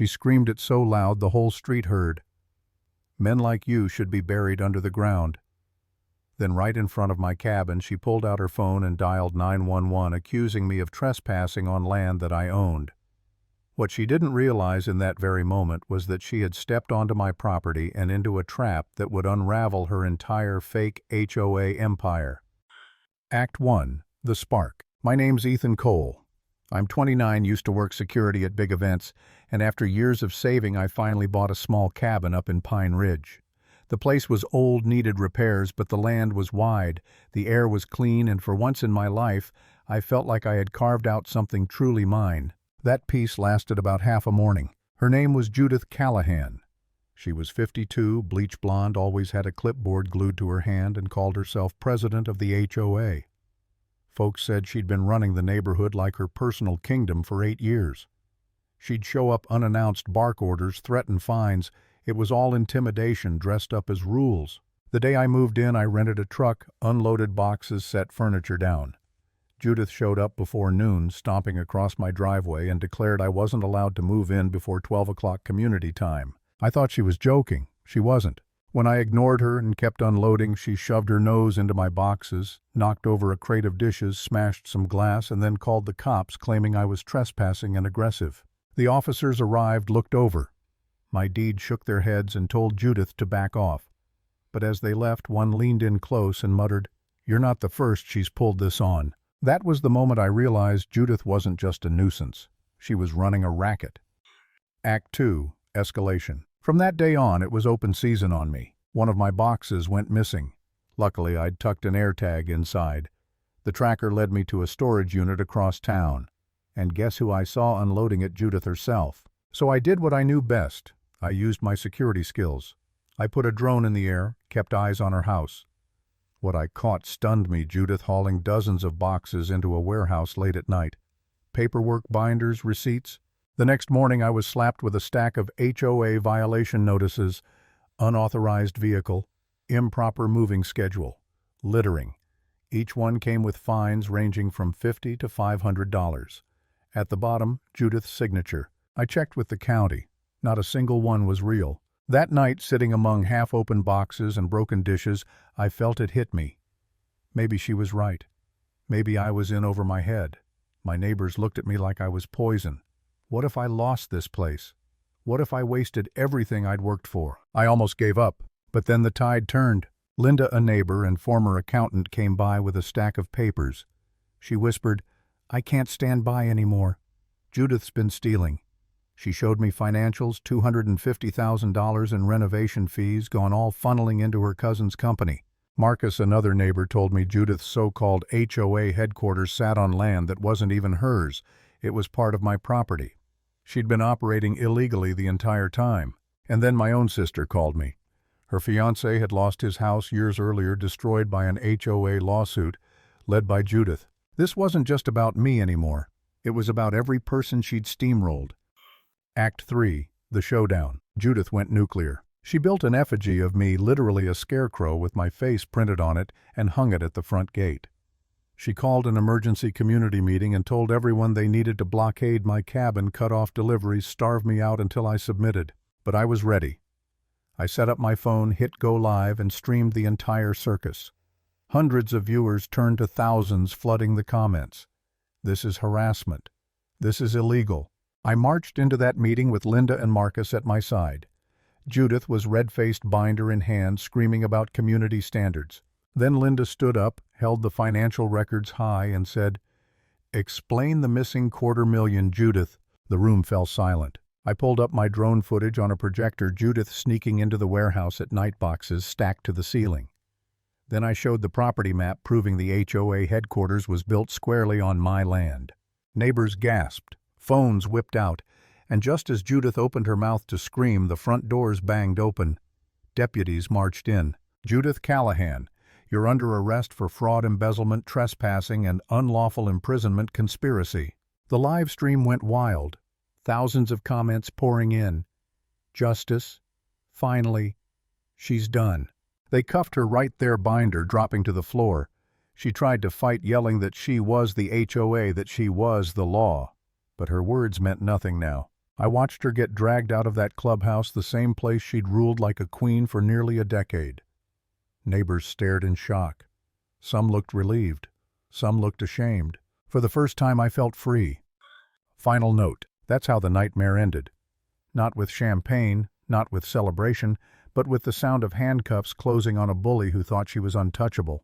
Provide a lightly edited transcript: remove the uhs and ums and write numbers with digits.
She screamed it so loud the whole street heard. Men like you should be buried under the ground. Then right in front of my cabin, she pulled out her phone and dialed 911, accusing me of trespassing on land that I owned. What she didn't realize in that very moment was that she had stepped onto my property and into a trap that would unravel her entire fake HOA empire. Act 1. The Spark. My name's Ethan Cole. I'm 29, used to work security at big events, and after years of saving I finally bought a small cabin up in Pine Ridge. The place was old, needed repairs, but the land was wide, the air was clean, and for once in my life I felt like I had carved out something truly mine. That peace lasted about half a morning. Her name was Judith Callahan. She was 52, bleach blonde, always had a clipboard glued to her hand, and called herself president of the HOA. Folks said she'd been running the neighborhood like her personal kingdom for 8 years. She'd show up unannounced, bark orders, threaten fines. It was all intimidation dressed up as rules. The day I moved in, I rented a truck, unloaded boxes, set furniture down. Judith showed up before noon, stomping across my driveway, and declared I wasn't allowed to move in before 12 o'clock community time. I thought she was joking. She wasn't. When I ignored her and kept unloading, she shoved her nose into my boxes, knocked over a crate of dishes, smashed some glass, and then called the cops, claiming I was trespassing and aggressive. The officers arrived, looked over. My deed shook their heads and told Judith to back off. But as they left, one leaned in close and muttered, "You're not the first she's pulled this on." That was the moment I realized Judith wasn't just a nuisance. She was running a racket. Act 2. Escalation. From that day on, it was open season on me. One of my boxes went missing. Luckily, I'd tucked an AirTag inside. The tracker led me to a storage unit across town. And guess who I saw unloading it? Judith herself. So I did what I knew best. I used my security skills. I put a drone in the air, kept eyes on her house. What I caught stunned me: Judith hauling dozens of boxes into a warehouse late at night. Paperwork, binders, receipts. The next morning I was slapped with a stack of HOA violation notices: unauthorized vehicle, improper moving schedule, littering. Each one came with fines ranging from $50 to $500. At the bottom, Judith's signature. I checked with the county. Not a single one was real. That night, sitting among half-open boxes and broken dishes, I felt it hit me. Maybe she was right. Maybe I was in over my head. My neighbors looked at me like I was poison. What if I lost this place? What if I wasted everything I'd worked for? I almost gave up, but then the tide turned. Linda, a neighbor and former accountant, came by with a stack of papers. She whispered, "I can't stand by anymore. Judith's been stealing." She showed me financials: $250,000 in renovation fees, gone all funneling into her cousin's company. Marcus, another neighbor, told me Judith's so-called HOA headquarters sat on land that wasn't even hers. It was part of my property. She'd been operating illegally the entire time. And then my own sister called me. Her fiancé had lost his house years earlier, destroyed by an HOA lawsuit led by Judith. This wasn't just about me anymore. It was about every person she'd steamrolled. Act 3. The Showdown. Judith went nuclear. She built an effigy of me, literally a scarecrow with my face printed on it, and hung it at the front gate. She called an emergency community meeting and told everyone they needed to blockade my cabin, cut off deliveries, starve me out until I submitted. But I was ready. I set up my phone, hit go live, and streamed the entire circus. Hundreds of viewers turned to thousands, flooding the comments. This is harassment. This is illegal. I marched into that meeting with Linda and Marcus at my side. Judith was red-faced, binder in hand, screaming about community standards. Then Linda stood up, held the financial records high, and said, "Explain the missing $250,000, Judith." The room fell silent. I pulled up my drone footage on a projector, Judith sneaking into the warehouse at night, boxes stacked to the ceiling. Then I showed the property map proving the HOA headquarters was built squarely on my land. Neighbors gasped. Phones whipped out, and just as Judith opened her mouth to scream, the front doors banged open. Deputies marched in. "Judith Callahan, you're under arrest for fraud, embezzlement, trespassing, and unlawful imprisonment conspiracy." The live stream went wild. Thousands of comments pouring in. "Justice. Finally. She's done." They cuffed her right there, binder dropping to the floor. She tried to fight, yelling that she was the HOA, that she was the law. But her words meant nothing now. I watched her get dragged out of that clubhouse, the same place she'd ruled like a queen for nearly a decade. Neighbors stared in shock. Some looked relieved. Some looked ashamed. For the first time I felt free. Final note. That's how the nightmare ended. Not with champagne, not with celebration, but with the sound of handcuffs closing on a bully who thought she was untouchable.